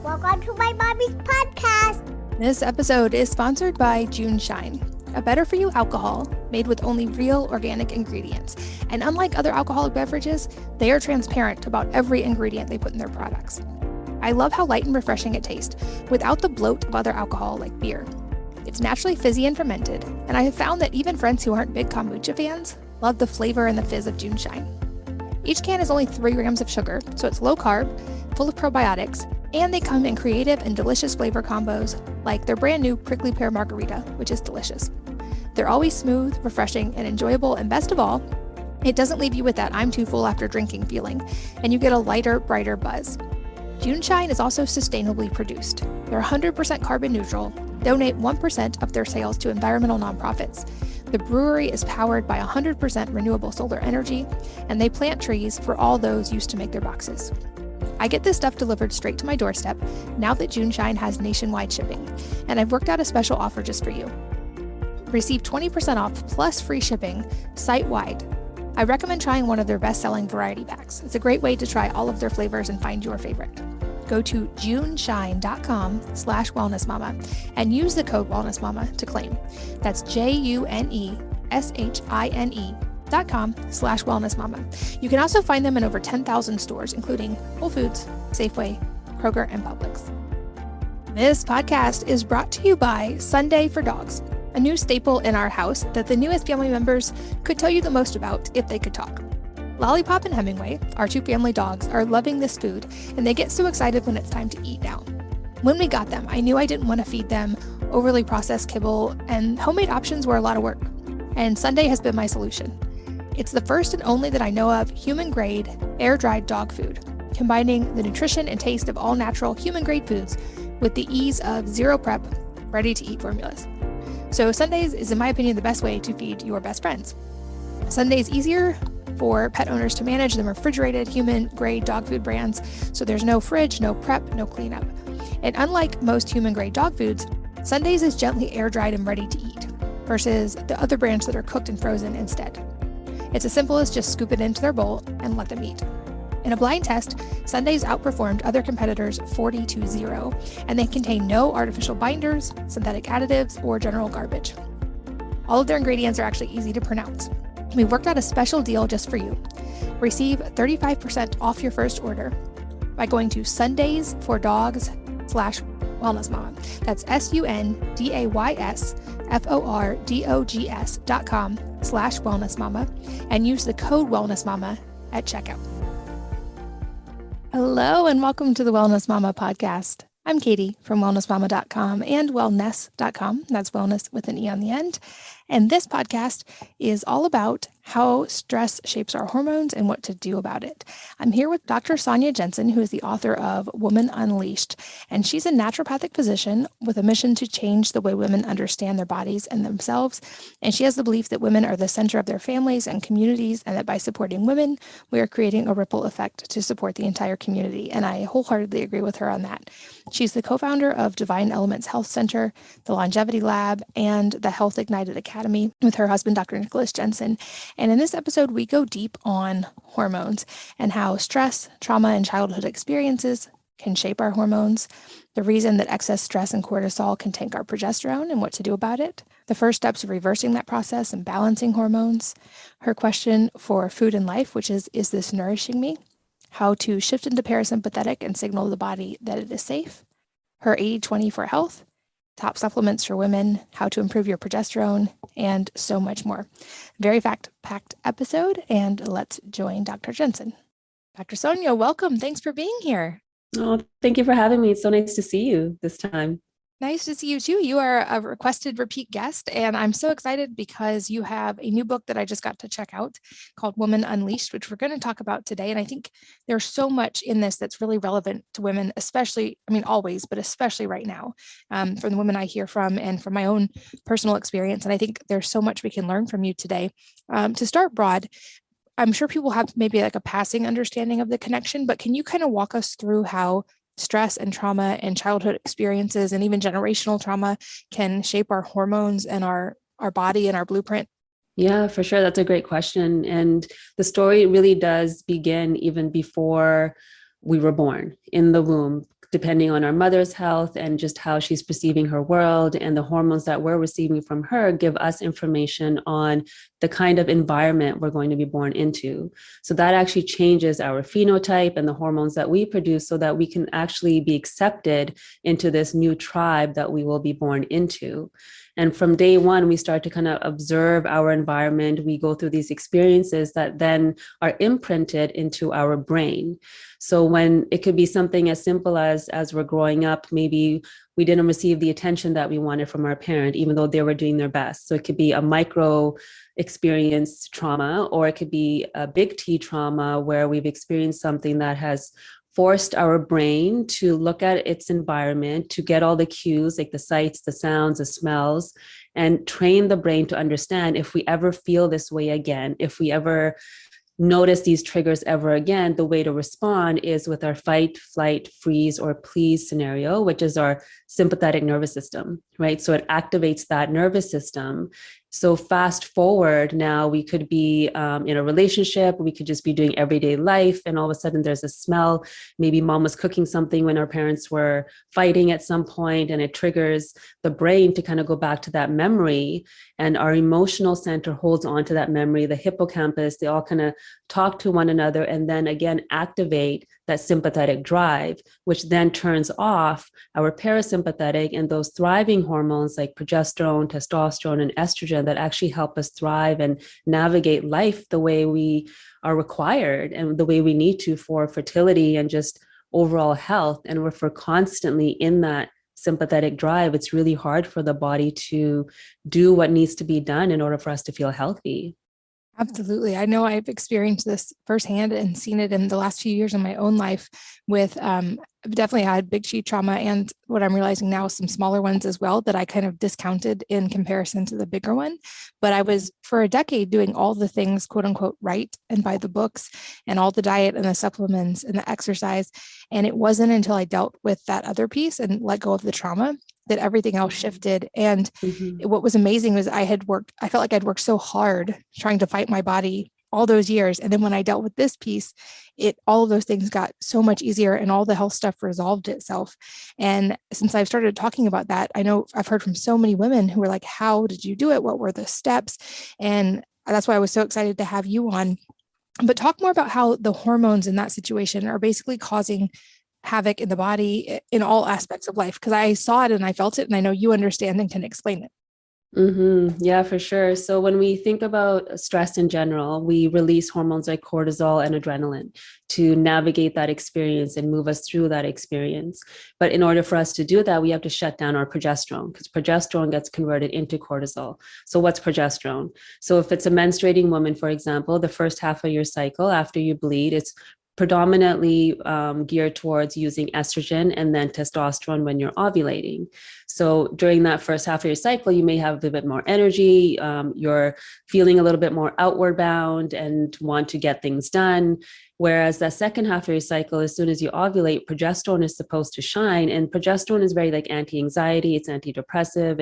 Welcome to my mommy's podcast. This episode is sponsored by June Shine, a better-for-you alcohol made with only real organic ingredients. And unlike other alcoholic beverages, they are transparent about every ingredient they put in their products. I love how light and refreshing it tastes, without the bloat of other alcohol like beer. It's naturally fizzy and fermented, and I have found that even friends who aren't big kombucha fans love the flavor and the fizz of June Shine. Each can is only 3 grams of sugar, so it's low carb, full of probiotics, and they come in creative and delicious flavor combos, like their brand new prickly pear margarita, which is delicious. They're always smooth, refreshing, and enjoyable, and best of all, it doesn't leave you with that I'm too full after drinking feeling, and you get a lighter, brighter buzz. June Shine is also sustainably produced. They're 100% carbon neutral, donate 1% of their sales to environmental nonprofits. The brewery is powered by 100% renewable solar energy, and they plant trees for all those used to make their boxes. I get this stuff delivered straight to my doorstep now that June Shine has nationwide shipping, and I've worked out a special offer just for you. Receive 20% off plus free shipping site-wide. I recommend trying one of their best-selling variety packs. It's a great way to try all of their flavors and find your favorite. Go to juneshine.com/wellnessmama and use the code wellnessmama to claim. That's JUNESHINE.com/wellnessmama. You can also find them in over 10,000 stores, including Whole Foods, Safeway, Kroger, and Publix. This podcast is brought to you by Sunday for Dogs, a new staple in our house that the newest family members could tell you the most about if they could talk. Lollipop and Hemingway, our 2 family dogs, are loving this food, and they get so excited when it's time to eat now. When we got them, I knew I didn't want to feed them overly processed kibble, and homemade options were a lot of work. And Sunday has been my solution. It's the first and only that I know of human-grade, air-dried dog food, combining the nutrition and taste of all-natural human-grade foods with the ease of zero prep, ready-to-eat formulas. So Sundays is, in my opinion, the best way to feed your best friends. Sundays easier for pet owners to manage than refrigerated human-grade dog food brands, so there's no fridge, no prep, no cleanup. And unlike most human-grade dog foods, Sundays is gently air-dried and ready to eat, versus the other brands that are cooked and frozen instead. It's as simple as just scoop it into their bowl and let them eat. In a blind test, Sundays outperformed other competitors 40-0, and they contain no artificial binders, synthetic additives, or general garbage. All of their ingredients are actually easy to pronounce. We worked out a special deal just for you. Receive 35% off your first order by going to sundaysfordogs/wellnessmama. That's sundaysfordogs.com/wellnessmama and use the code wellnessmama at checkout. Hello and welcome to the Wellness Mama podcast. I'm Katie from wellnessmama.com and wellness.com. That's wellness with an E on the end. And this podcast is all about how stress shapes our hormones and what to do about it. I'm here with Dr. Sonya Jensen, who is the author of Woman Unleashed. And she's a naturopathic physician with a mission to change the way women understand their bodies and themselves. And she has the belief that women are the center of their families and communities, and that by supporting women, we are creating a ripple effect to support the entire community. And I wholeheartedly agree with her on that. She's the co-founder of Divine Elements Health Center, the Longevity Lab, and the Health Ignited Academy with her husband, Dr. Jenson. And in this episode, we go deep on hormones and how stress, trauma, and childhood experiences can shape our hormones, the reason that excess stress and cortisol can tank our progesterone and what to do about it, the first steps of reversing that process and balancing hormones, her question for food and life, which is this nourishing me? How to shift into parasympathetic and signal the body that it is safe, her 80-20 for health, top supplements for women, how to improve your progesterone, and so much more. Very fact-packed episode, and let's join Dr. Jensen. Dr. Sonya, welcome. Thanks for being here. Oh, thank you for having me. It's so nice to see you this time. Nice to see you too. You are a requested repeat guest, and I'm so excited because you have a new book that I just got to check out called Woman Unleashed, which we're going to talk about today. And I think there's so much in this that's really relevant to women, especially, always, but especially right now, from the women I hear from and from my own personal experience. And I think there's so much we can learn from you today. To start broad, I'm sure people have maybe like a passing understanding of the connection, but can you kind of walk us through how stress and trauma and childhood experiences and even generational trauma can shape our hormones and our body and our blueprint? Yeah, for sure. That's a great question. And the story really does begin even before we were born in the womb. depending on our mother's health and just how she's perceiving her world, and the hormones that we're receiving from her give us information on the kind of environment we're going to be born into. So that actually changes our phenotype and the hormones that we produce so that we can actually be accepted into this new tribe that we will be born into. And from day one, we start to kind of observe our environment. We go through these experiences that then are imprinted into our brain. So when it could be something as simple as we're growing up, maybe we didn't receive the attention that we wanted from our parent, even though they were doing their best. So it could be a micro experience trauma, or it could be a big T trauma where we've experienced something that has forced our brain to look at its environment, to get all the cues, like the sights, the sounds, the smells, and train the brain to understand if we ever feel this way again, if we ever notice these triggers ever again, the way to respond is with our fight, flight, freeze, or please scenario, which is our sympathetic nervous system, right? So it activates that nervous system. So fast forward, now we could be in a relationship, we could just be doing everyday life, and all of a sudden there's a smell. Maybe mom was cooking something when our parents were fighting at some point, and it triggers the brain to kind of go back to that memory, and our emotional center holds on to that memory, the hippocampus, they all kind of talk to one another, and then again activate that sympathetic drive, which then turns off our parasympathetic and those thriving hormones like progesterone, testosterone, and estrogen that actually help us thrive and navigate life the way we are required and the way we need to for fertility and just overall health. And if we're constantly in that sympathetic drive, it's really hard for the body to do what needs to be done in order for us to feel healthy. Absolutely. I know I've experienced this firsthand and seen it in the last few years in my own life with, I've definitely had big T trauma, and what I'm realizing now is some smaller ones as well that I kind of discounted in comparison to the bigger one. But I was for a decade doing all the things, quote unquote, right, and by the books, and all the diet and the supplements and the exercise. And it wasn't until I dealt with that other piece and let go of the trauma that everything else shifted. And what was amazing was I felt like I'd worked so hard trying to fight my body all those years. And then when I dealt with this piece, all of those things got so much easier, and all the health stuff resolved itself. And since I've started talking about that, I know I've heard from so many women who were like, how did you do it? What were the steps? And that's why I was so excited to have you on. But talk more about how the hormones in that situation are basically causing havoc in the body in all aspects of life, because I saw it and I felt it, and I know you understand and can explain it. Yeah, for sure. So when we think about stress in general, we release hormones like cortisol and adrenaline to navigate that experience and move us through that experience. But in order for us to do that, we have to shut down our progesterone, because progesterone gets converted into cortisol. So what's progesterone? So if it's a menstruating woman, for example, the first half of your cycle after you bleed, it's predominantly geared towards using estrogen and then testosterone when you're ovulating. So during that first half of your cycle, you may have a little bit more energy. You're feeling a little bit more outward bound and want to get things done. Whereas that second half of your cycle, as soon as you ovulate, progesterone is supposed to shine. And progesterone is very like anti-anxiety, it's antidepressive.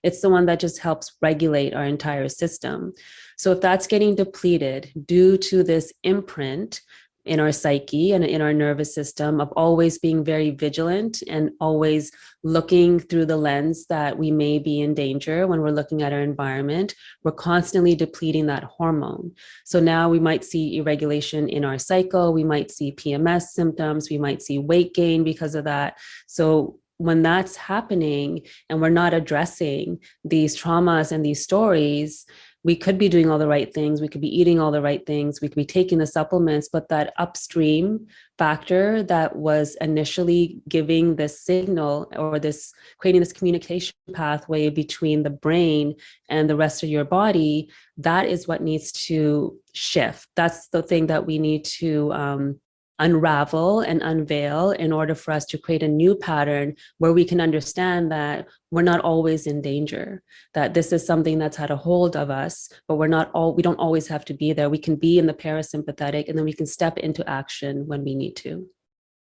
It's the one that just helps regulate our entire system. So if that's getting depleted due to this imprint in our psyche and in our nervous system of always being very vigilant and always looking through the lens that we may be in danger when we're looking at our environment, we're constantly depleting that hormone. So now we might see irregulation in our cycle, we might see PMS symptoms, we might see weight gain because of that. So when that's happening and we're not addressing these traumas and these stories, we could be doing all the right things. We could be eating all the right things. We could be taking the supplements, but that upstream factor that was initially giving this signal or this creating this communication pathway between the brain and the rest of your body, that is what needs to shift. That's the thing that we need to unravel and unveil in order for us to create a new pattern where we can understand that we're not always in danger, that this is something that's had a hold of us, but we don't always have to be there. We can be in the parasympathetic, and then we can step into action when we need to.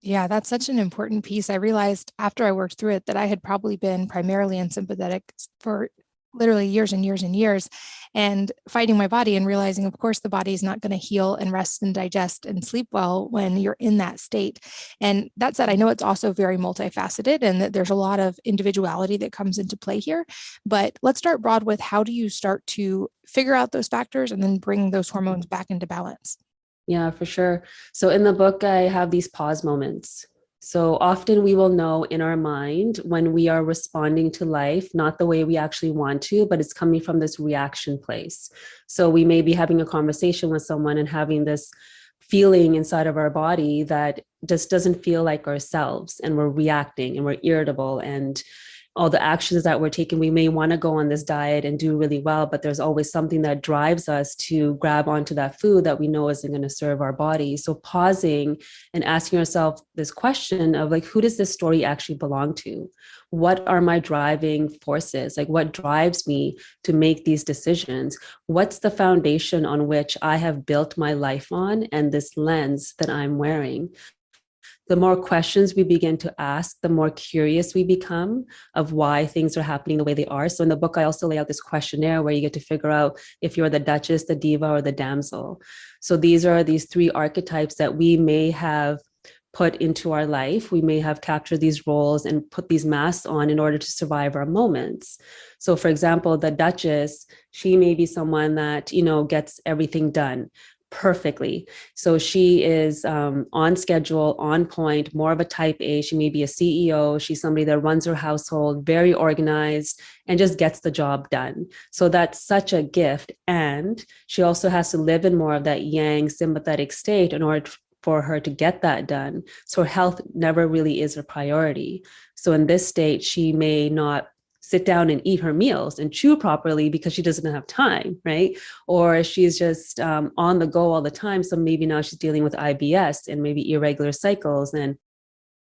Yeah, that's such an important piece. I realized after I worked through it that I had probably been primarily in sympathetic for literally years and years and years, and fighting my body and realizing, of course, the body is not going to heal and rest and digest and sleep well when you're in that state. And that said, I know it's also very multifaceted and that there's a lot of individuality that comes into play here. But let's start broad with, how do you start to figure out those factors and then bring those hormones back into balance? Yeah, for sure. So in the book, I have these pause moments. So often we will know in our mind when we are responding to life, not the way we actually want to, but it's coming from this reaction place. So we may be having a conversation with someone and having this feeling inside of our body that just doesn't feel like ourselves, and we're reacting and we're irritable, and all the actions that we're taking, we may want to go on this diet and do really well, but there's always something that drives us to grab onto that food that we know isn't going to serve our body. So pausing and asking yourself this question of like, who does this story actually belong to? What are my driving forces? Like, what drives me to make these decisions? What's the foundation on which I have built my life on, and this lens that I'm wearing? The more questions we begin to ask, the more curious we become of why things are happening the way they are. So in the book, I also lay out this questionnaire where you get to figure out if you're the Duchess, the Diva, or the Damsel. So these are these three archetypes that we may have put into our life. We may have captured these roles and put these masks on in order to survive our moments. So for example, the Duchess, she may be someone that, gets everything done perfectly. So she is on schedule, on point, more of a type A. She may be a CEO. She's somebody that runs her household, very organized, and just gets the job done. So that's such a gift. And she also has to live in more of that yang sympathetic state in order for her to get that done. So her health never really is a priority. So in this state, she may not sit down and eat her meals and chew properly because she doesn't have time, right? Or she's just on the go all the time. So maybe now she's dealing with IBS and maybe irregular cycles, and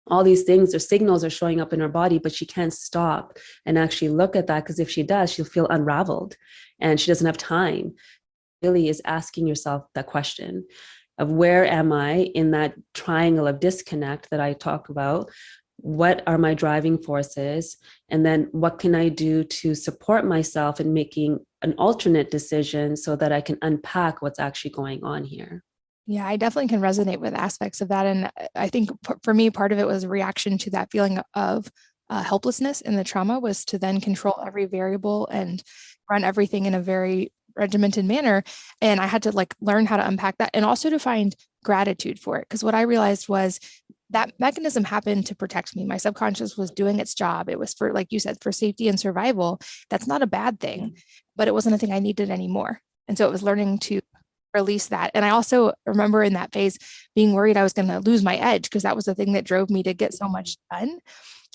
all these things or signals are showing up in her body, but she can't stop and actually look at that, because if she does, she'll feel unraveled and she doesn't have time. Really is asking yourself that question of, where am I in that triangle of disconnect that I talk about? What are my driving forces? And then what can I do to support myself in making an alternate decision so that I can unpack what's actually going on here? Yeah, I definitely can resonate with aspects of that. And I think for me, part of it was a reaction to that feeling of helplessness in the trauma, was to then control every variable and run everything in a very regimented manner. And I had to learn how to unpack that, and also to find gratitude for it. Because what I realized was that mechanism happened to protect me. My subconscious was doing its job. It was for, like you said, for safety and survival. That's not a bad thing, but it wasn't a thing I needed anymore. And so it was learning to release that. And I also remember in that phase being worried I was going to lose my edge, because that was the thing that drove me to get so much done.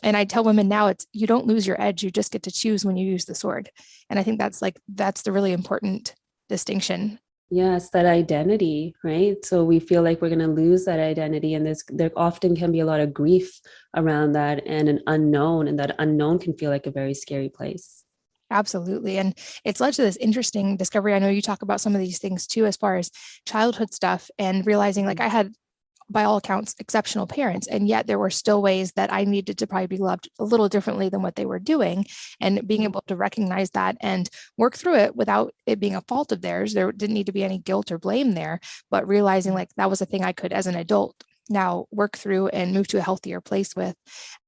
And I tell women now, you don't lose your edge. You just get to choose when you use the sword. And I think that's the really important distinction. Yes, that identity, right? So we feel like we're going to lose that identity, and there often can be a lot of grief around that, and an unknown, and that unknown can feel like a very scary place. Absolutely. And it's led to this interesting discovery. I know you talk about some of these things too, as far as childhood stuff, and realizing I had, by all accounts, exceptional parents. And yet there were still ways that I needed to probably be loved a little differently than what they were doing. And being able to recognize that and work through it without it being a fault of theirs. There didn't need to be any guilt or blame there, but realizing that was a thing I could, as an adult, now work through and move to a healthier place with.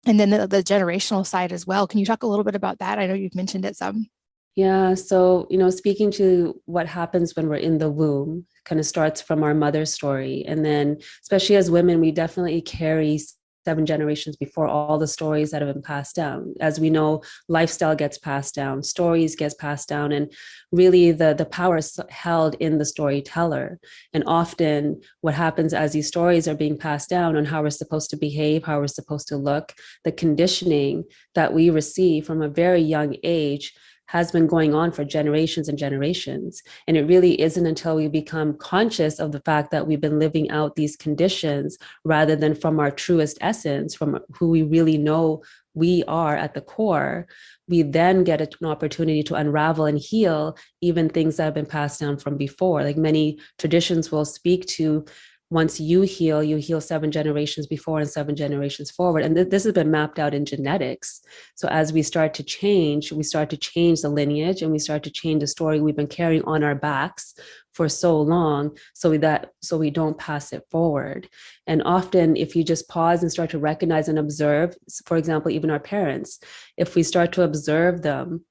And then the generational side as well. Can you talk a little bit about that? I know you've mentioned it some. Yeah. So, speaking to what happens when we're in the womb, kind of starts from our mother's story. And then, especially as women, we definitely carry 7 generations before all the stories that have been passed down. As we know, lifestyle gets passed down, stories gets passed down, and really the power is held in the storyteller. And often what happens as these stories are being passed down on how we're supposed to behave, how we're supposed to look, the conditioning that we receive from a very young age has been going on for generations and generations. And it really isn't until we become conscious of the fact that we've been living out these conditions rather than from our truest essence, from who we really know we are at the core, we then get an opportunity to unravel and heal even things that have been passed down from before. Like many traditions will speak to once you heal 7 generations before and 7 generations forward. And this has been mapped out in genetics. So as we start to change the lineage, and we start to change the story we've been carrying on our backs for so long, so we don't pass it forward. And often, if you just pause and start to recognize and observe, for example, even our parents, if we start to observe them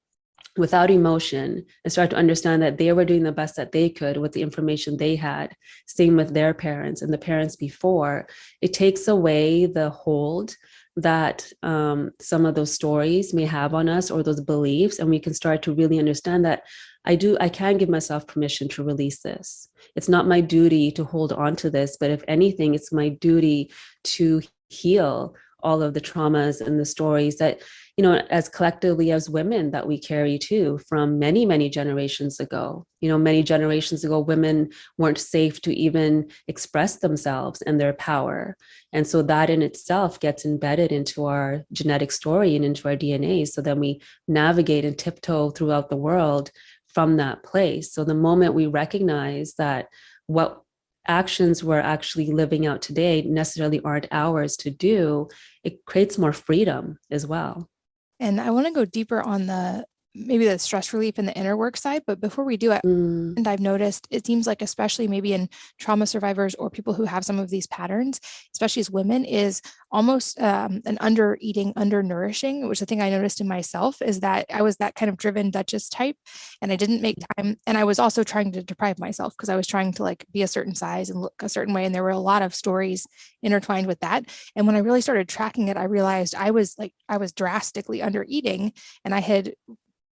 without emotion and start to understand that they were doing the best that they could with the information they had, same with their parents and the parents before, it takes away the hold that some of those stories may have on us, or those beliefs, and we can start to really understand that I can give myself permission to release this. It's not my duty to hold on to this, but if anything, it's my duty to heal all of the traumas and the stories that, as collectively as women, that we carry too from many, many generations ago. Many generations ago, women weren't safe to even express themselves and their power. And so that in itself gets embedded into our genetic story and into our DNA. So then we navigate and tiptoe throughout the world from that place. So the moment we recognize that what actions we're actually living out today necessarily aren't ours to do, it creates more freedom as well. And I want to go deeper on maybe the stress relief and the inner work side. But before we do it, and I've noticed, it seems like, especially maybe in trauma survivors or people who have some of these patterns, especially as women, is almost an under-eating, under-nourishing, which the thing I noticed in myself is that I was that kind of driven Duchess type, and I didn't make time. And I was also trying to deprive myself because I was trying to be a certain size and look a certain way. And there were a lot of stories intertwined with that. And when I really started tracking it, I realized I was drastically under eating, and I had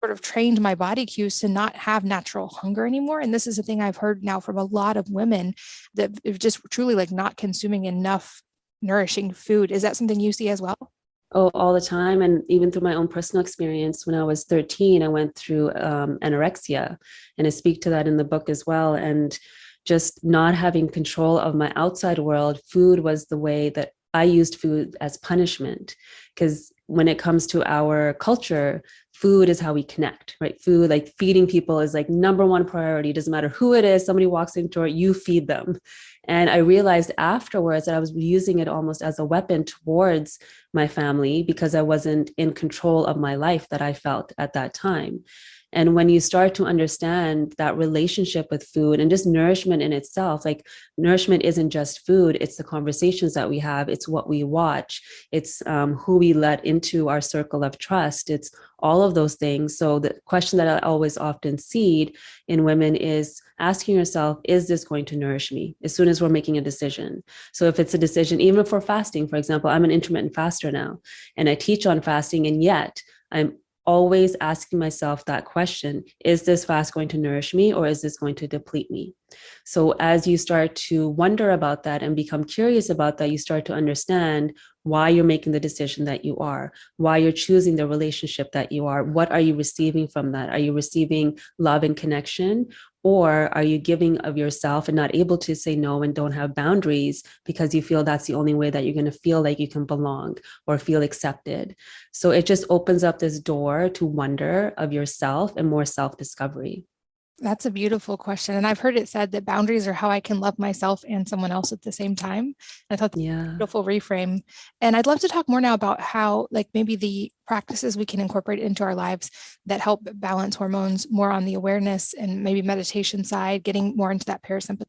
sort of trained my body cues to not have natural hunger anymore. And this is a thing I've heard now from a lot of women, that just truly not consuming enough nourishing food. Is that something you see as well? Oh, all the time. And even through my own personal experience, when I was 13, I went through anorexia, and I speak to that in the book as well. And just not having control of my outside world, food was the way that I used food as punishment. Because when it comes to our culture, food is how we connect, right? Food, like feeding people, is number one priority. It doesn't matter who it is, somebody walks into it, you feed them. And I realized afterwards that I was using it almost as a weapon towards my family, because I wasn't in control of my life that I felt at that time. And when you start to understand that relationship with food and just nourishment in itself, nourishment isn't just food, it's the conversations that we have, it's what we watch, it's who we let into our circle of trust, it's all of those things. So the question that I always often seed in women is asking yourself, is this going to nourish me? As soon as we're making a decision. So if it's a decision, even for fasting, for example, I'm an intermittent faster now, and I teach on fasting, and yet I'm always asking myself that question, is this fast going to nourish me, or is this going to deplete me? So as you start to wonder about that and become curious about that, you start to understand why you're making the decision that you are, why you're choosing the relationship that you are. What are you receiving from that? Are you receiving love and connection? Or are you giving of yourself and not able to say no and don't have boundaries because you feel that's the only way that you're going to feel like you can belong or feel accepted? So it just opens up this door to wonder of yourself and more self-discovery. That's a beautiful question. And I've heard it said that boundaries are how I can love myself and someone else at the same time. I thought that's a beautiful reframe. And I'd love to talk more now about how, maybe the practices we can incorporate into our lives that help balance hormones more on the awareness and maybe meditation side, getting more into that parasympathetic.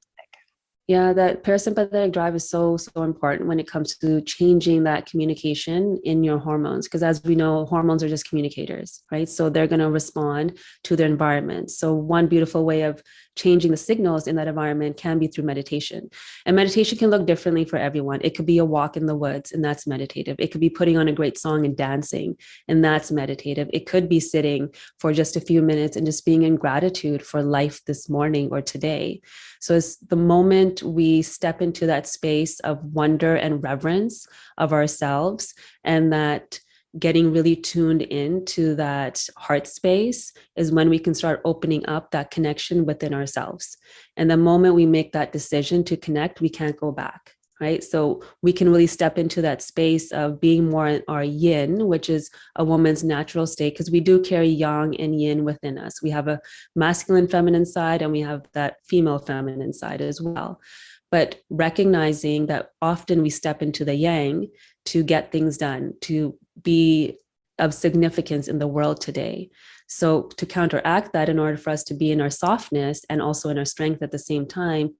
Yeah, that parasympathetic drive is so, so important when it comes to changing that communication in your hormones. Because as we know, hormones are just communicators, right? So they're going to respond to their environment. So one beautiful way of changing the signals in that environment can be through meditation. And meditation can look differently for everyone. It could be a walk in the woods, and that's meditative. It could be putting on a great song and dancing, and that's meditative. It could be sitting for just a few minutes and just being in gratitude for life this morning or today. So it's the moment we step into that space of wonder and reverence of ourselves, and that getting really tuned into that heart space is when we can start opening up that connection within ourselves. And the moment we make that decision to connect, we can't go back, right? So we can really step into that space of being more in our yin, which is a woman's natural state, because we do carry yang and yin within us. We have a masculine feminine side, and we have that female feminine side as well. but recognizing that often we step into the yang to get things done, to be of significance in the world today. So to counteract that, in order for us to be in our softness and also in our strength at the same time,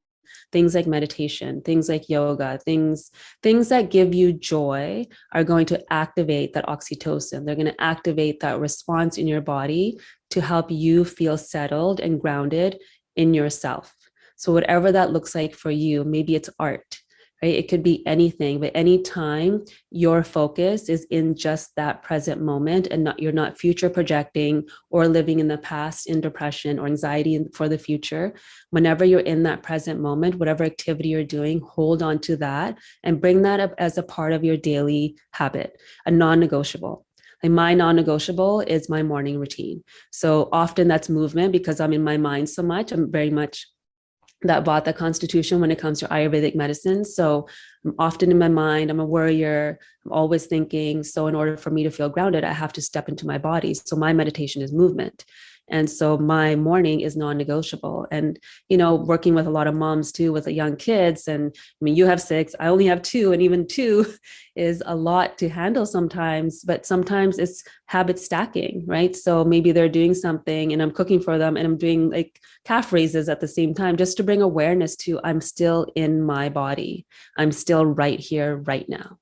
things like meditation, things like yoga, things that give you joy are going to activate that oxytocin. They're going to activate that response in your body to help you feel settled and grounded in yourself. So whatever that looks like for you, maybe it's art, right? It could be anything, but anytime your focus is in just that present moment and you're not future projecting or living in the past in depression or anxiety for the future, whenever you're in that present moment, whatever activity you're doing, hold on to that and bring that up as a part of your daily habit, a non-negotiable. Like my non-negotiable is my morning routine. So often that's movement because I'm in my mind so much. I'm very much that Vata constitution when it comes to Ayurvedic medicine. So I'm often in my mind, I'm a worrier, I'm always thinking. So in order for me to feel grounded, I have to step into my body. So my meditation is movement. And so my morning is non-negotiable. And, working with a lot of moms too, with the young kids. And I mean, you have 6, I only have 2, and even 2 is a lot to handle sometimes, but sometimes it's habit stacking, right? So maybe they're doing something and I'm cooking for them and I'm doing like calf raises at the same time, just to bring awareness to I'm still in my body. I'm still right here, right now.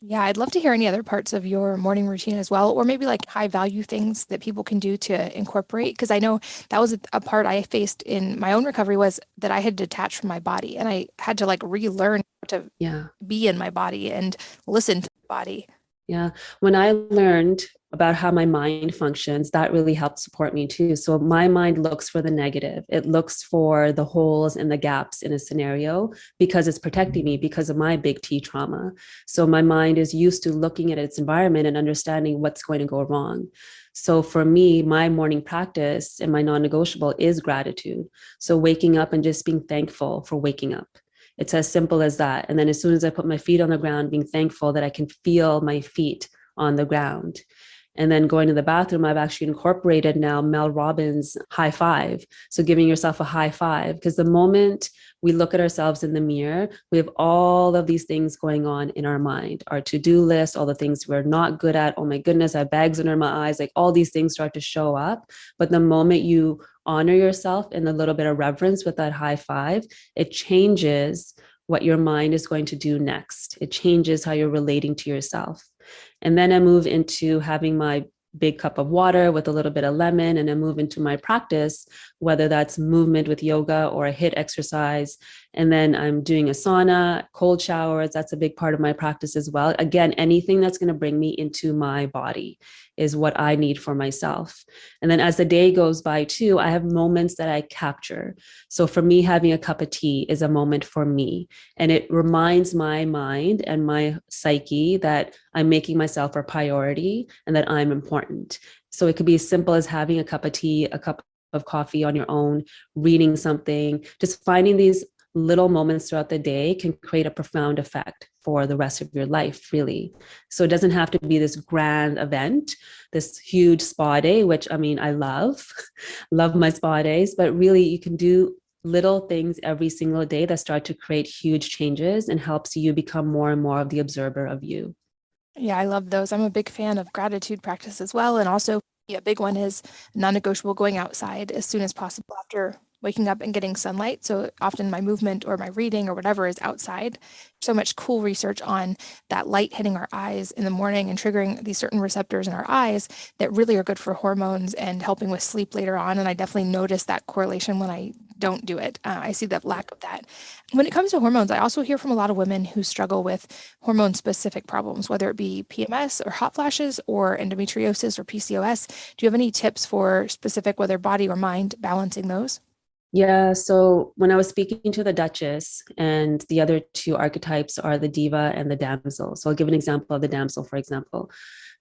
Yeah, I'd love to hear any other parts of your morning routine as well, or maybe like high value things that people can do to incorporate. Because I know that was a part I faced in my own recovery, was that I had detached from my body and I had to like relearn how to be in my body and listen to my body. Yeah. When I learned about how my mind functions, that really helped support me too. So my mind looks for the negative. It looks for the holes and the gaps in a scenario because it's protecting me because of my big T trauma. So my mind is used to looking at its environment and understanding what's going to go wrong. So for me, my morning practice and my non-negotiable is gratitude. So waking up and just being thankful for waking up. It's as simple as that. And then as soon as I put my feet on the ground, being thankful that I can feel my feet on the ground. And then going to the bathroom, I've actually incorporated now Mel Robbins' high five. So giving yourself a high five, because the moment we look at ourselves in the mirror, we have all of these things going on in our mind, our to-do list, all the things we're not good at. Oh my goodness, I have bags under my eyes. Like all these things start to show up. But the moment you honor yourself in a little bit of reverence with that high five, it changes what your mind is going to do next. It changes how you're relating to yourself. And then I move into having my big cup of water with a little bit of lemon, and I move into my practice, whether that's movement with yoga or a HIIT exercise. And then I'm doing a sauna, cold showers. That's a big part of my practice as well. Again, anything that's going to bring me into my body is what I need for myself. And then as the day goes by too, I have moments that I capture. So for me, having a cup of tea is a moment for me. And it reminds my mind and my psyche that I'm making myself a priority and that I'm important. So it could be as simple as having a cup of tea, a cup of coffee on your own, reading something, just finding these little moments throughout the day can create a profound effect for the rest of your life, really. So it doesn't have to be this grand event, this huge spa day, which I mean, I love my spa days, but really you can do little things every single day that start to create huge changes and helps you become more and more of the observer of you. Yeah, I love those. I'm a big fan of gratitude practice as well. And also, a big one is non-negotiable going outside as soon as possible after waking up and getting sunlight. So often my movement or my reading or whatever is outside. So much cool research on that light hitting our eyes in the morning and triggering these certain receptors in our eyes that really are good for hormones and helping with sleep later on. And I definitely notice that correlation when I don't do it. I see the lack of that. When it comes to hormones, I also hear from a lot of women who struggle with hormone-specific problems, whether it be PMS or hot flashes or endometriosis or PCOS. Do you have any tips for specific, whether body or mind, balancing those? Yeah. So when I was speaking to the Duchess, and the other 2 archetypes are the diva and the damsel. So I'll give an example of the damsel, for example.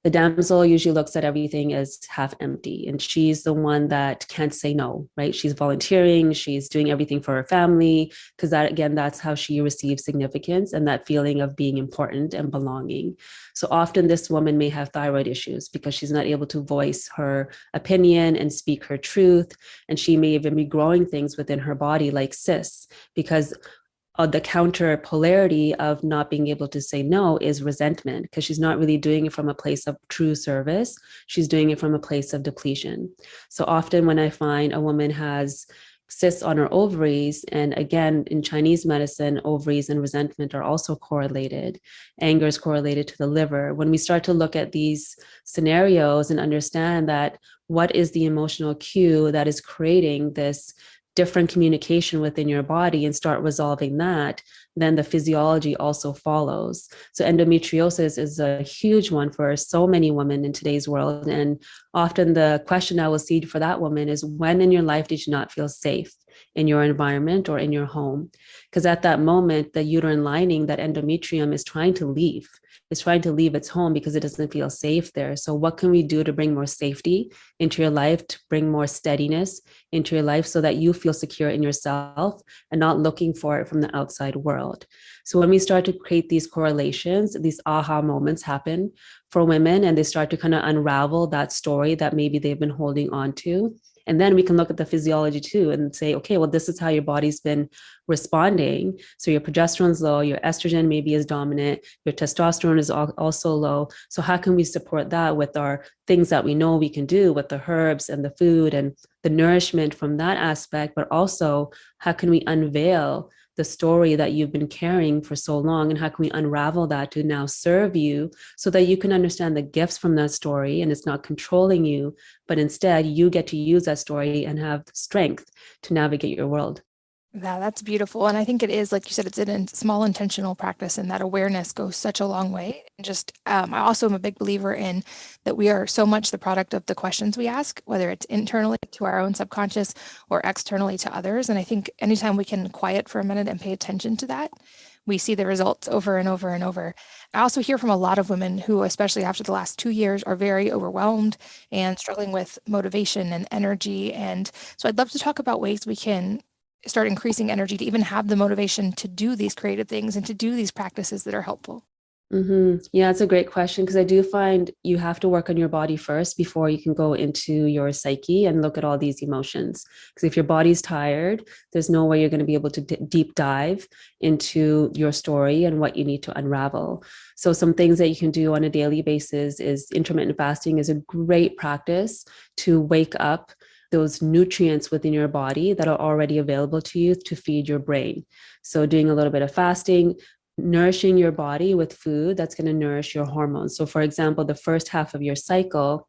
The damsel usually looks at everything as half empty, and she's the one that can't say no, right? She's volunteering, she's doing everything for her family, because that, again, that's how she receives significance and that feeling of being important and belonging. So often this woman may have thyroid issues because she's not able to voice her opinion and speak her truth. And she may even be growing things within her body like cysts, because the counter polarity of not being able to say no is resentment, because she's not really doing it from a place of true service. She's doing it from a place of depletion. So often when I find a woman has cysts on her ovaries, and again, in Chinese medicine, ovaries and resentment are also correlated. Anger is correlated to the liver. When we start to look at these scenarios and understand that what is the emotional cue that is creating this different communication within your body and start resolving that, then the physiology also follows. So endometriosis is a huge one for so many women in today's world. And often the question I will see for that woman is, when in your life did you not feel safe in your environment or in your home? Because at that moment, the uterine lining, that endometrium, is trying to leave. It's trying to leave its home because it doesn't feel safe there. So what can we do to bring more safety into your life, to bring more steadiness into your life so that you feel secure in yourself and not looking for it from the outside world? So when we start to create these correlations, these aha moments happen for women, and they start to kind of unravel that story that maybe they've been holding on to. And then we can look at the physiology too and say, okay, well, this is how your body's been responding. So your progesterone's low, your estrogen maybe is dominant, your testosterone is also low. So how can we support that with our things that we know we can do with the herbs and the food and the nourishment from that aspect? But also, how can we unveil the story that you've been carrying for so long, and how can we unravel that to now serve you so that you can understand the gifts from that story and it's not controlling you, but instead you get to use that story and have strength to navigate your world. Yeah, that's beautiful. And I think it is, like you said, it's a small intentional practice, and that awareness goes such a long way. And just, I also am a big believer in that we are so much the product of the questions we ask, whether it's internally to our own subconscious or externally to others. And I think anytime we can quiet for a minute and pay attention to that, we see the results over and over and over. I also hear from a lot of women who, especially after the last 2 years, are very overwhelmed and struggling with motivation and energy. And so I'd love to talk about ways we can start increasing energy to even have the motivation to do these creative things and to do these practices that are helpful. Yeah, it's a great question, because I do find you have to work on your body first before you can go into your psyche and look at all these emotions. Because if your body's tired, there's no way you're going to be able to deep dive into your story and what you need to unravel. So some things that you can do on a daily basis is intermittent fasting is a great practice to wake up those nutrients within your body that are already available to you to feed your brain. So doing a little bit of fasting, nourishing your body with food that's going to nourish your hormones. So for example, the first half of your cycle,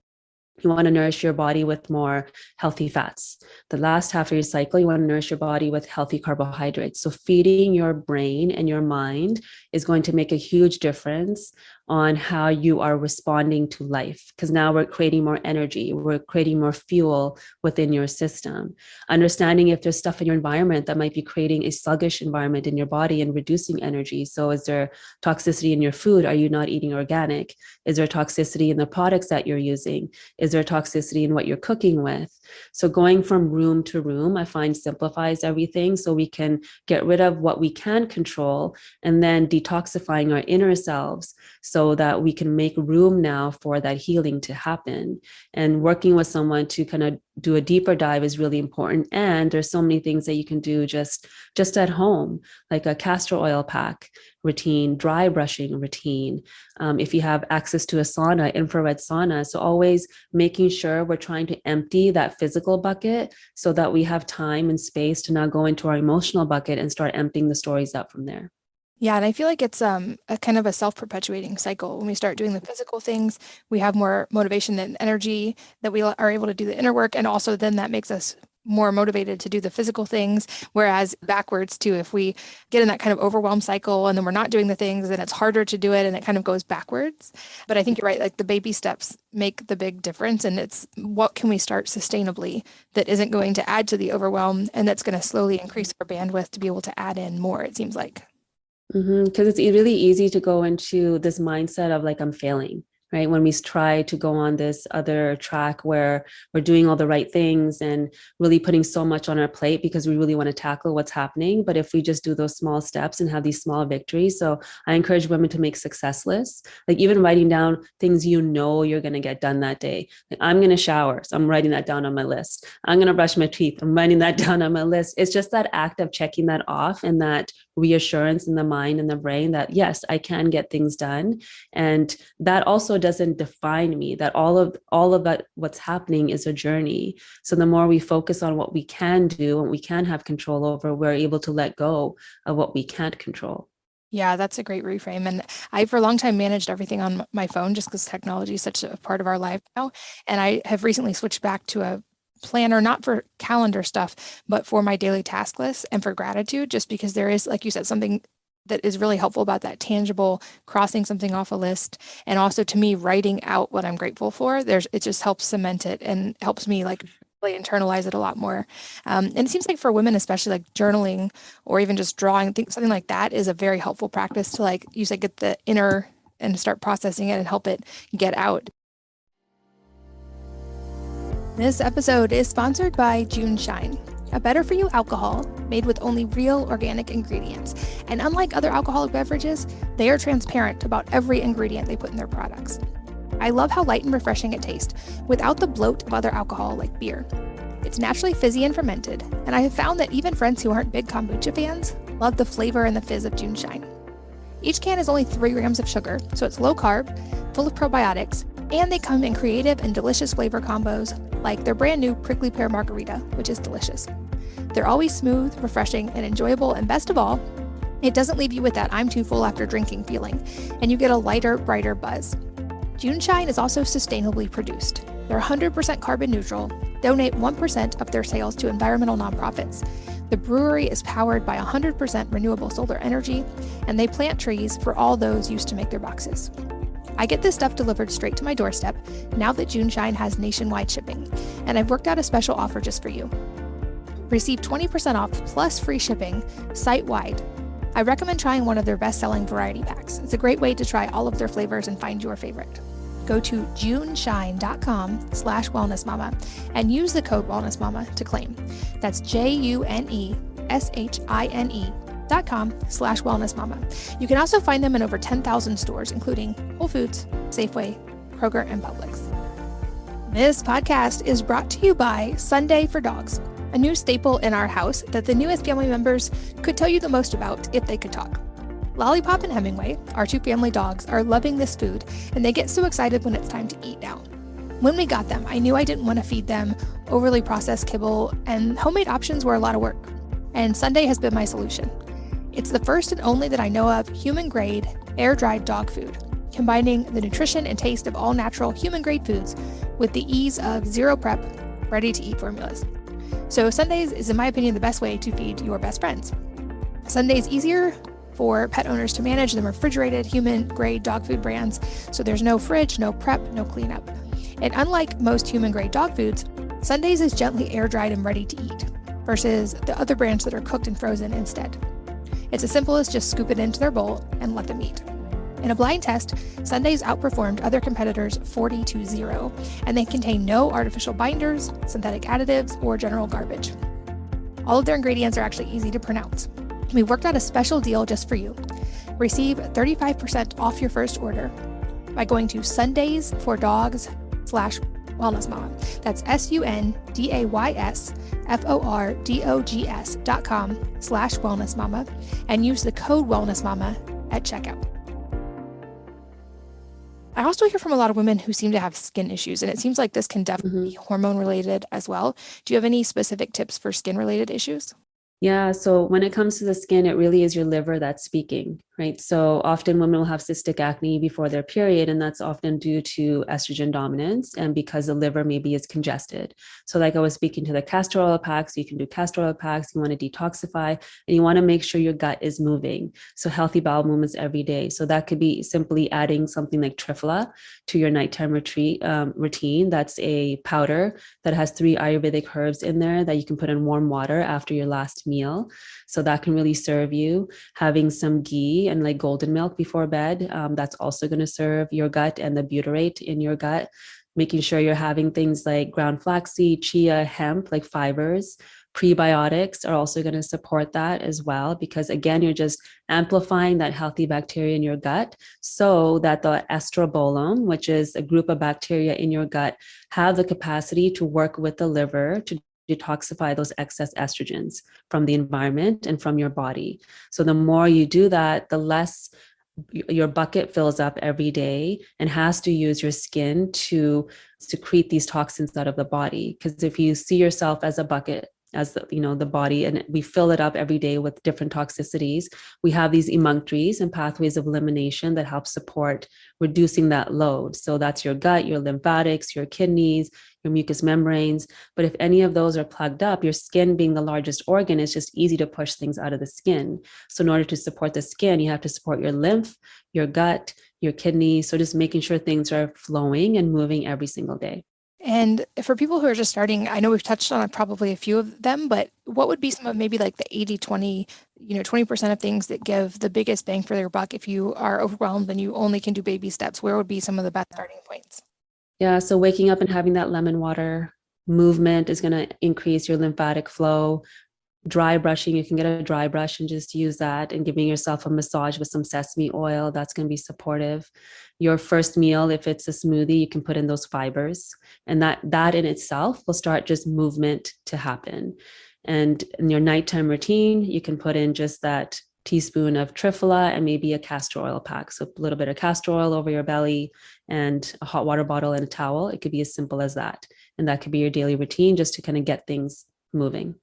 you want to nourish your body with more healthy fats. The last half of your cycle, you want to nourish your body with healthy carbohydrates. So feeding your brain and your mind is going to make a huge difference on how you are responding to life, because now we're creating more energy, we're creating more fuel within your system. Understanding if there's stuff in your environment that might be creating a sluggish environment in your body and reducing energy. So is there toxicity in your food? Are you not eating organic? Is there toxicity in the products that you're using? Is there toxicity in what you're cooking with? So going from room to room, I find simplifies everything, so we can get rid of what we can control and then detoxifying our inner selves so that we can make room now for that healing to happen. And working with someone to kind of do a deeper dive is really important. And there's so many things that you can do just at home, like a castor oil pack routine, dry brushing routine. If you have access to a sauna, infrared sauna. So always making sure we're trying to empty that physical bucket so that we have time and space to now go into our emotional bucket and start emptying the stories out from there. Yeah, and I feel like it's a kind of a self-perpetuating cycle. When we start doing the physical things, we have more motivation and energy that we are able to do the inner work, and also then that makes us more motivated to do the physical things. Whereas backwards too, if we get in that kind of overwhelm cycle and then we're not doing the things, then it's harder to do it and it kind of goes backwards. But I think you're right, like the baby steps make the big difference, and it's what can we start sustainably that isn't going to add to the overwhelm and that's going to slowly increase our bandwidth to be able to add in more, it seems like. Because it's really easy to go into this mindset of like, I'm failing, right? When we try to go on this other track where we're doing all the right things and really putting so much on our plate because we really want to tackle what's happening. But if we just do those small steps and have these small victories. So I encourage women to make success lists, like even writing down things you know you're going to get done that day. Like, I'm going to shower, so I'm writing that down on my list. I'm going to brush my teeth, I'm writing that down on my list. It's just that act of checking that off and that reassurance in the mind and the brain that, yes, I can get things done. And that also doesn't define me, that all of that, what's happening is a journey. So the more we focus on what we can do and we can have control over, we're able to let go of what we can't control. Yeah, that's a great reframe. And I, for a long time, managed everything on my phone just because technology is such a part of our life now. And I have recently switched back to a planner, not for calendar stuff, but for my daily task list and for gratitude, just because there is, like you said, something that is really helpful about that tangible crossing something off a list. And also to me, writing out what I'm grateful for, it just helps cement it and helps me like really internalize it a lot more. And it seems like for women, especially like journaling or even just drawing, something like that is a very helpful practice to, like you said, get the inner and start processing it and help it get out. This episode is sponsored by June Shine, a better for you alcohol made with only real organic ingredients. And unlike other alcoholic beverages, they are transparent about every ingredient they put in their products. I love how light and refreshing it tastes, without the bloat of other alcohol like beer. It's naturally fizzy and fermented, and I have found that even friends who aren't big kombucha fans love the flavor and the fizz of June Shine. Each can is only 3 grams of sugar, so it's low carb, full of probiotics, and they come in creative and delicious flavor combos, like their brand new prickly pear margarita, which is delicious. They're always smooth, refreshing, and enjoyable, and best of all, it doesn't leave you with that I'm too full after drinking feeling, and you get a lighter, brighter buzz. June Shine is also sustainably produced. They're 100% carbon neutral, donate 1% of their sales to environmental nonprofits. The brewery is powered by 100% renewable solar energy, and they plant trees for all those used to make their boxes. I get this stuff delivered straight to my doorstep now that June Shine has nationwide shipping, and I've worked out a special offer just for you. Receive 20% off plus free shipping site-wide. I recommend trying one of their best-selling variety packs. It's a great way to try all of their flavors and find your favorite. Go to juneshine.com/wellnessmama and use the code wellnessmama to claim. That's JUNESHINE.com/wellnessmama. You can also find them in over 10,000 stores, including Whole Foods, Safeway, Kroger, and Publix. This podcast is brought to you by Sunday for Dogs, a new staple in our house that the newest family members could tell you the most about if they could talk. Lollipop and Hemingway, our 2 family dogs, are loving this food, and they get so excited when it's time to eat now. When we got them, I knew I didn't want to feed them overly processed kibble, and homemade options were a lot of work. And Sunday has been my solution. It's the first and only that I know of human-grade, air-dried dog food, combining the nutrition and taste of all-natural human-grade foods with the ease of zero prep, ready-to-eat formulas. So Sundays is, in my opinion, the best way to feed your best friends. Sundays easier for pet owners to manage than refrigerated human-grade dog food brands, so there's no fridge, no prep, no cleanup. And unlike most human-grade dog foods, Sundays is gently air-dried and ready to eat, versus the other brands that are cooked and frozen instead. It's as simple as just scoop it into their bowl and let them eat. In a blind test, Sundays outperformed other competitors 40-0, and they contain no artificial binders, synthetic additives, or general garbage. All of their ingredients are actually easy to pronounce. We worked out a special deal just for you. Receive 35% off your first order by going to sundaysfordogs/wellnessmama. That's sundaysfordogs.com/wellnessmama and use the code wellnessmama at checkout. I also hear from a lot of women who seem to have skin issues, and it seems like this can definitely be hormone related as well. Do you have any specific tips for skin related issues? Yeah. So when it comes to the skin, it really is your liver that's speaking, right? So often women will have cystic acne before their period, and that's often due to estrogen dominance and because the liver maybe is congested. So like I was speaking to the castor oil packs, you can do castor oil packs, you want to detoxify, and you want to make sure your gut is moving. So healthy bowel movements every day. So that could be simply adding something like Triphala to your nighttime routine. That's a powder that has 3 Ayurvedic herbs in there that you can put in warm water after your last meal. So that can really serve you. Having some ghee and like golden milk before bed, that's also going to serve your gut and the butyrate in your gut. Making sure you're having things like ground flaxseed, chia, hemp, like fibers. Prebiotics are also going to support that as well, because again, you're just amplifying that healthy bacteria in your gut so that the estrobolome, which is a group of bacteria in your gut, have the capacity to work with the liver to detoxify those excess estrogens from the environment and from your body. So the more you do that, the less your bucket fills up every day and has to use your skin to secrete these toxins out of the body. Because if you see yourself as a bucket, as the body, and we fill it up every day with different toxicities, we have these emunctories and pathways of elimination that help support reducing that load. So that's your gut, your lymphatics, your kidneys, your mucous membranes. But if any of those are plugged up, your skin being the largest organ, it's just easy to push things out of the skin. So in order to support the skin, you have to support your lymph, your gut, your kidneys. So just making sure things are flowing and moving every single day. And for people who are just starting, I know we've touched on probably a few of them, but what would be some of maybe like the 80-20, 20% of things that give the biggest bang for their buck if you are overwhelmed and you only can do baby steps? Where would be some of the best starting points? Yeah, so waking up and having that lemon water movement is going to increase your lymphatic flow. Dry brushing, you can get a dry brush and just use that, and giving yourself a massage with some sesame oil, that's going to be supportive. Your first meal, if it's a smoothie, you can put in those fibers, and that in itself will start just movement to happen. And in your nighttime routine, you can put in just that teaspoon of triphala and maybe a castor oil pack. So a little bit of castor oil over your belly and a hot water bottle and a towel. It could be as simple as that. And that could be your daily routine just to kind of get things moving.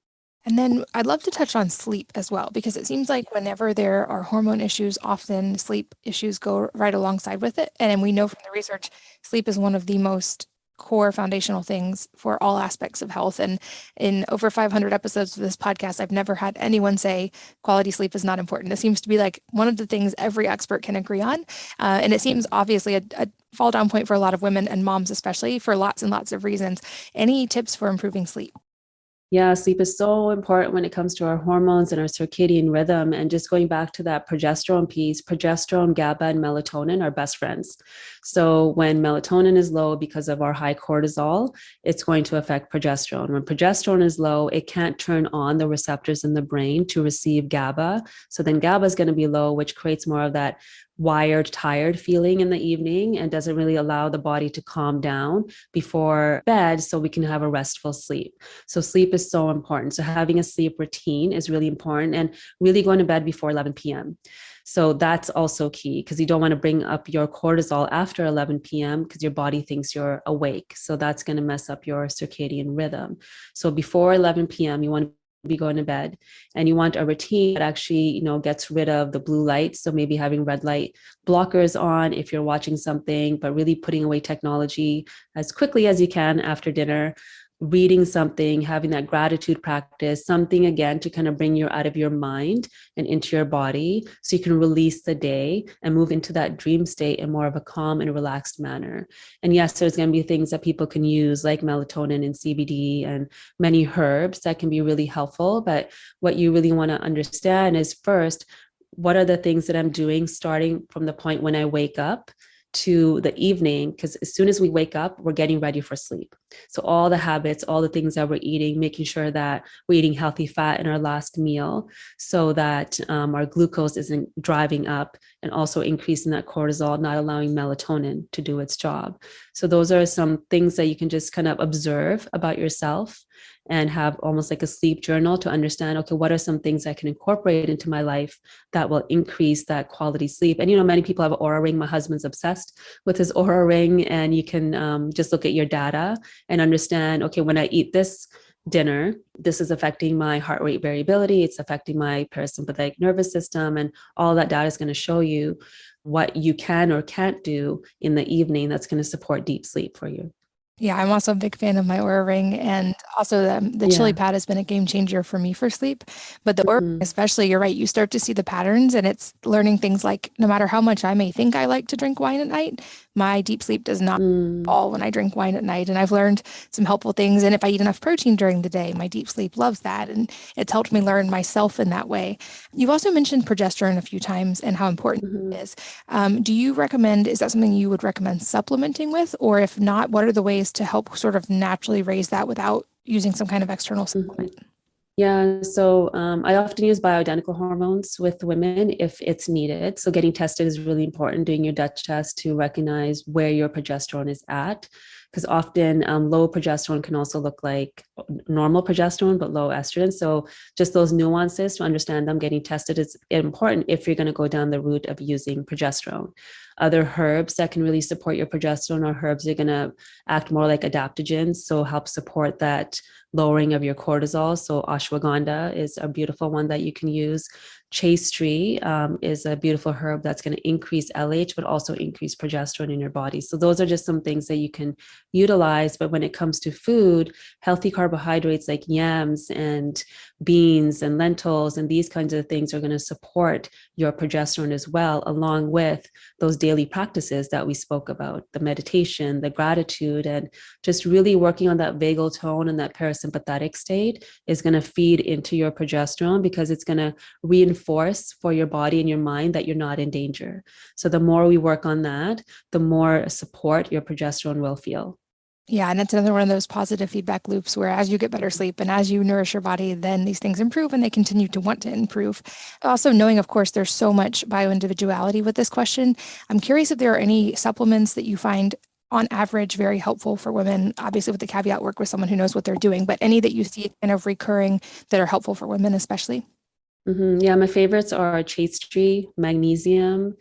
And then I'd love to touch on sleep as well, because it seems like whenever there are hormone issues, often sleep issues go right alongside with it. And we know from the research, sleep is one of the most core foundational things for all aspects of health. And in over 500 episodes of this podcast, I've never had anyone say quality sleep is not important. It seems to be like one of the things every expert can agree on. And it seems obviously a fall down point for a lot of women and moms, especially, for lots and lots of reasons. Any tips for improving sleep? Yeah, sleep is so important when it comes to our hormones and our circadian rhythm. And just going back to that progesterone piece, progesterone, GABA, and melatonin are best friends. So when melatonin is low because of our high cortisol, it's going to affect progesterone. When progesterone is low, it can't turn on the receptors in the brain to receive GABA. So then GABA is going to be low, which creates more of that wired, tired feeling in the evening and doesn't really allow the body to calm down before bed so we can have a restful sleep. So sleep is so important. So having a sleep routine is really important, and really going to bed before 11 p.m. So that's also key, because you don't want to bring up your cortisol after 11 p.m. because your body thinks you're awake. So that's going to mess up your circadian rhythm. So before 11 p.m., you want to be going to bed, and you want a routine that actually, gets rid of the blue light. So maybe having red light blockers on if you're watching something, but really putting away technology as quickly as you can after dinner. Reading something, having that gratitude practice, something again to kind of bring you out of your mind and into your body so you can release the day and move into that dream state in more of a calm and relaxed manner. And yes, there's going to be things that people can use like melatonin and CBD and many herbs that can be really helpful. But what you really want to understand is, first, what are the things that I'm doing starting from the point when I wake up to the evening, because as soon as we wake up, we're getting ready for sleep. So all the habits, all the things that we're eating, making sure that we're eating healthy fat in our last meal so that our glucose isn't driving up, and also increasing that cortisol, not allowing melatonin to do its job. So those are some things that you can just kind of observe about yourself and have almost like a sleep journal to understand, okay, what are some things I can incorporate into my life that will increase that quality sleep? And, many people have an Oura ring. My husband's obsessed with his Oura ring, and you can just look at your data and understand, okay, when I eat this dinner, this is affecting my heart rate variability. It's affecting my parasympathetic nervous system, and all that data is going to show you what you can or can't do in the evening that's going to support deep sleep for you. Yeah, I'm also a big fan of my Oura ring, and also the chili pad has been a game changer for me for sleep. But the Oura ring especially, you're right, you start to see the patterns, and it's learning things like, no matter how much I may think I like to drink wine at night, my deep sleep does not fall when I drink wine at night. And I've learned some helpful things. And if I eat enough protein during the day, my deep sleep loves that. And it's helped me learn myself in that way. You've also mentioned progesterone a few times and how important it is. Do you recommend, is that something you would recommend supplementing with? Or if not, what are the ways to help sort of naturally raise that without using some kind of external supplement? Yeah, so I often use bioidentical hormones with women if it's needed. So getting tested is really important, doing your Dutch test to recognize where your progesterone is at. Because often low progesterone can also look like normal progesterone, but low estrogen. So just those nuances to understand them getting tested is important if you're going to go down the route of using progesterone. Other herbs that can really support your progesterone are herbs that are going to act more like adaptogens, so help support that lowering of your cortisol. So ashwagandha is a beautiful one that you can use. Chaste tree is a beautiful herb that's going to increase LH, but also increase progesterone in your body. So those are just some things that you can utilize. But when it comes to food, healthy carbohydrates like yams and beans and lentils and these kinds of things are going to support your progesterone as well, along with those daily practices that we spoke about, the meditation, the gratitude, and just really working on that vagal tone and that parasympathetic state is going to feed into your progesterone because it's going to reinforce for your body and your mind that you're not in danger. So the more we work on that, the more support your progesterone will feel. Yeah, and it's another one of those positive feedback loops where as you get better sleep and as you nourish your body, then these things improve and they continue to want to improve. Also, knowing, of course, there's so much bioindividuality with this question, I'm curious if there are any supplements that you find on average very helpful for women, obviously with the caveat work with someone who knows what they're doing, but any that you see kind of recurring that are helpful for women especially. Yeah, my favorites are chaste tree, magnesium,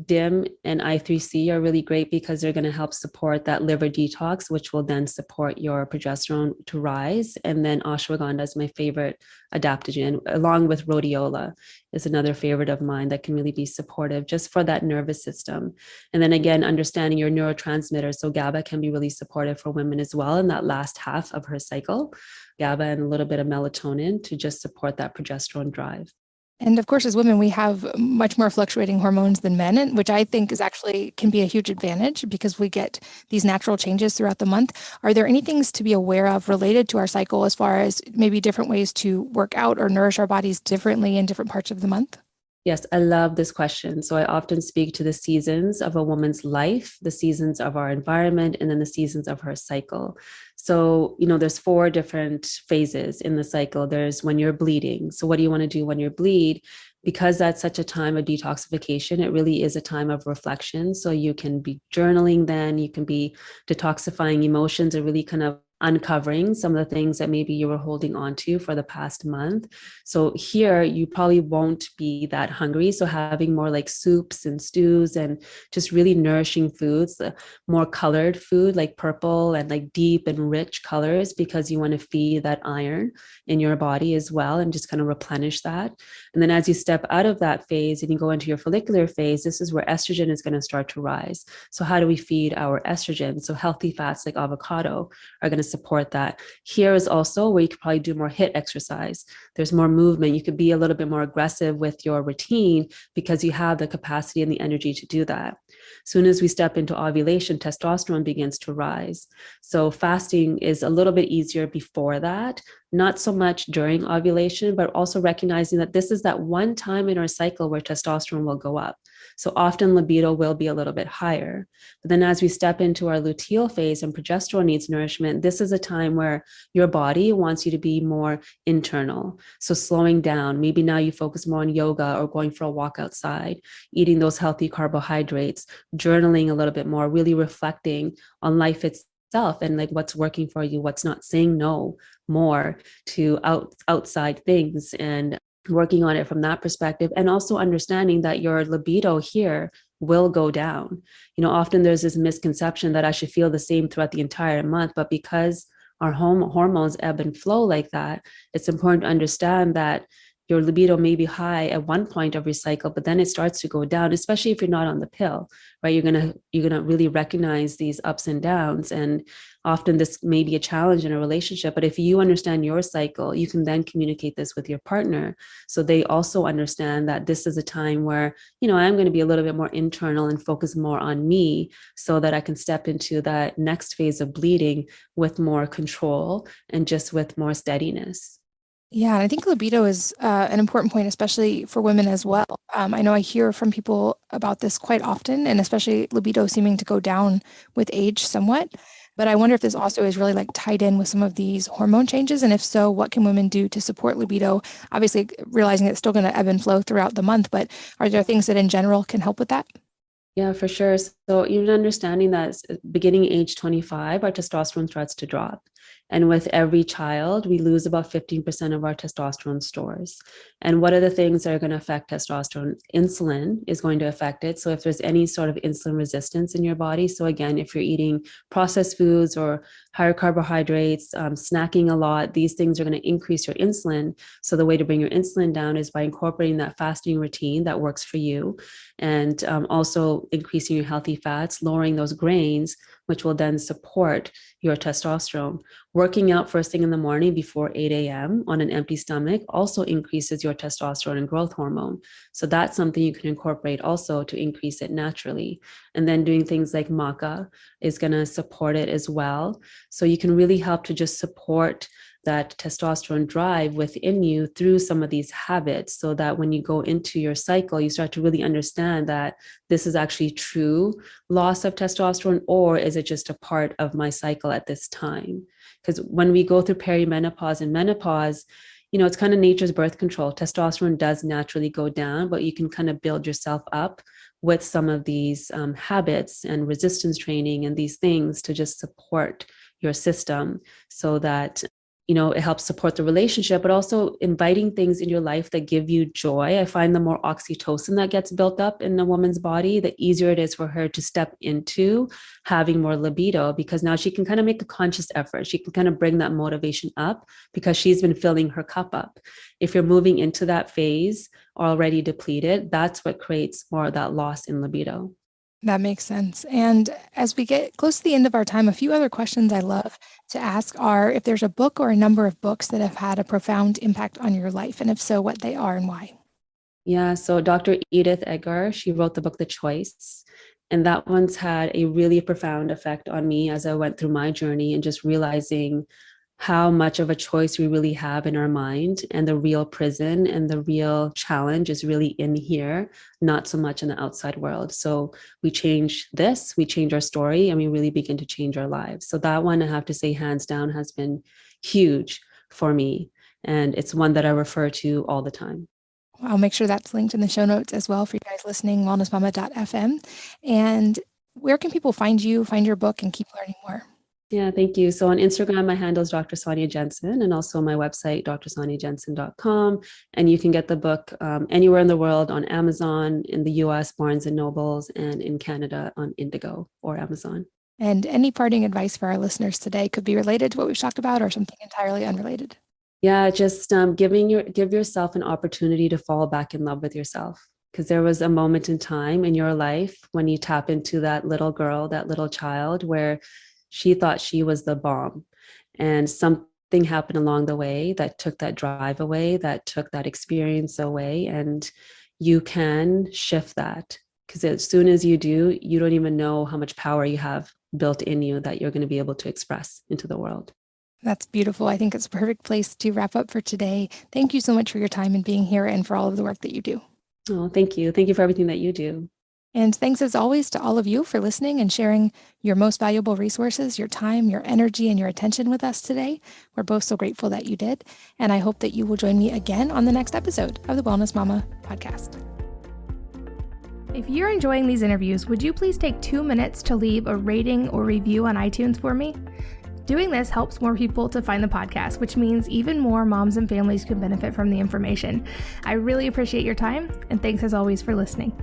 DIM, and I3C are really great because they're going to help support that liver detox, which will then support your progesterone to rise. And then ashwagandha is my favorite adaptogen, along with rhodiola is another favorite of mine that can really be supportive just for that nervous system. And then again, understanding your neurotransmitters. So GABA can be really supportive for women as well in that last half of her cycle. GABA and a little bit of melatonin to just support that progesterone drive. And of course, as women, we have much more fluctuating hormones than men, which I think is actually can be a huge advantage because we get these natural changes throughout the month. Are there any things to be aware of related to our cycle as far as maybe different ways to work out or nourish our bodies differently in different parts of the month? Yes, I love this question. So I often speak to the seasons of a woman's life, the seasons of our environment, and then the seasons of her cycle. So, there's 4 different phases in the cycle. There's when you're bleeding. So what do you want to do when you bleed? Because that's such a time of detoxification, it really is a time of reflection. So you can be journaling then, you can be detoxifying emotions and really kind of uncovering some of the things that maybe you were holding on to for the past month. So here you probably won't be that hungry. So having more like soups and stews and just really nourishing foods, the more colored food like purple and like deep and rich colors, because you want to feed that iron in your body as well and just kind of replenish that. And then as you step out of that phase and you go into your follicular phase, this is where estrogen is going to start to rise. So how do we feed our estrogen? So healthy fats like avocado are going to support that. Here is also where you could probably do more HIIT exercise. There's more movement. You could be a little bit more aggressive with your routine because you have the capacity and the energy to do that. Soon as we step into ovulation, testosterone begins to rise. So fasting is a little bit easier before that, not so much during ovulation, but also recognizing that this is that one time in our cycle where testosterone will go up. So often libido will be a little bit higher. But then as we step into our luteal phase and progesterone needs nourishment, this is a time where your body wants you to be more internal. So slowing down, maybe now you focus more on yoga or going for a walk outside, eating those healthy carbohydrates, journaling a little bit more, really reflecting on life itself and like what's working for you, what's not, saying no more to outside things and working on it from that perspective, and also understanding that your libido here will go down. Often there's this misconception that I should feel the same throughout the entire month, but because our hormones ebb and flow like that, it's important to understand that your libido may be high at one point of your cycle, but then it starts to go down, especially if you're not on the pill, right? You're gonna really recognize these ups and downs. And often this may be a challenge in a relationship, but if you understand your cycle, you can then communicate this with your partner. So they also understand that this is a time where, I'm going to be a little bit more internal and focus more on me so that I can step into that next phase of bleeding with more control and just with more steadiness. Yeah, and I think libido is an important point, especially for women as well. I know I hear from people about this quite often, and especially libido seeming to go down with age somewhat. But I wonder if this also is really like tied in with some of these hormone changes. And if so, what can women do to support libido? Obviously, realizing it's still going to ebb and flow throughout the month, but are there things that in general can help with that? Yeah, for sure. So even understanding that beginning age 25, our testosterone starts to drop. And with every child, we lose about 15% of our testosterone stores. And what are the things that are going to affect testosterone? Insulin is going to affect it. So if there's any sort of insulin resistance in your body, so again, if you're eating processed foods or higher carbohydrates, snacking a lot, these things are going to increase your insulin. So the way to bring your insulin down is by incorporating that fasting routine that works for you, and also increasing your healthy fats, lowering those grains, which will then support your testosterone. Working out first thing in the morning before 8 a.m. on an empty stomach also increases your testosterone and growth hormone. So that's something you can incorporate also to increase it naturally. And then doing things like maca is going to support it as well. So you can really help to just support that testosterone drive within you through some of these habits, so that when you go into your cycle, you start to really understand that this is actually true loss of testosterone, or is it just a part of my cycle at this time? Because when we go through perimenopause and menopause, it's kind of nature's birth control. Testosterone does naturally go down, but you can kind of build yourself up with some of these habits and resistance training and these things to just support your system, so that it helps support the relationship, but also inviting things in your life that give you joy. I find the more oxytocin that gets built up in a woman's body, the easier it is for her to step into having more libido, because now she can kind of make a conscious effort. She can kind of bring that motivation up because she's been filling her cup up. If you're moving into that phase already depleted, that's what creates more of that loss in libido. That makes sense. And as we get close to the end of our time, a few other questions I love to ask are if there's a book or a number of books that have had a profound impact on your life, and if so, what they are and why. Yeah, so Dr. Edith Eger, she wrote the book, The Choice. And that one's had a really profound effect on me as I went through my journey, and just realizing how much of a choice we really have in our mind, and the real prison and the real challenge is really in here, not so much in the outside world. So we change this, we change our story, and we really begin to change our lives. So that one, I have to say, hands down, has been huge for me. And it's one that I refer to all the time. I'll make sure that's linked in the show notes as well for you guys listening, wellnessmama.fm. And where can people find you, find your book, and keep learning more? Yeah, thank you. So on Instagram, my handle is Dr. Sonya Jensen, and also my website, drsonyajensen.com. And you can get the book anywhere in the world on Amazon, in the US, Barnes and Nobles, and in Canada on Indigo or Amazon. And any parting advice for our listeners today could be related to what we've talked about or something entirely unrelated. Yeah, just give yourself an opportunity to fall back in love with yourself. Because there was a moment in time in your life when you tap into that little girl, that little child, where she thought she was the bomb, and something happened along the way that took that drive away, that took that experience away. And you can shift that, because as soon as you do, you don't even know how much power you have built in you that you're going to be able to express into the world. That's beautiful. I think it's a perfect place to wrap up for today. Thank you so much for your time and being here, and for all of the work that you do. Oh, thank you. Thank you for everything that you do. And thanks as always to all of you for listening and sharing your most valuable resources, your time, your energy, and your attention with us today. We're both so grateful that you did. And I hope that you will join me again on the next episode of the Wellness Mama podcast. If you're enjoying these interviews, would you please take 2 minutes to leave a rating or review on iTunes for me? Doing this helps more people to find the podcast, which means even more moms and families can benefit from the information. I really appreciate your time, and thanks as always for listening.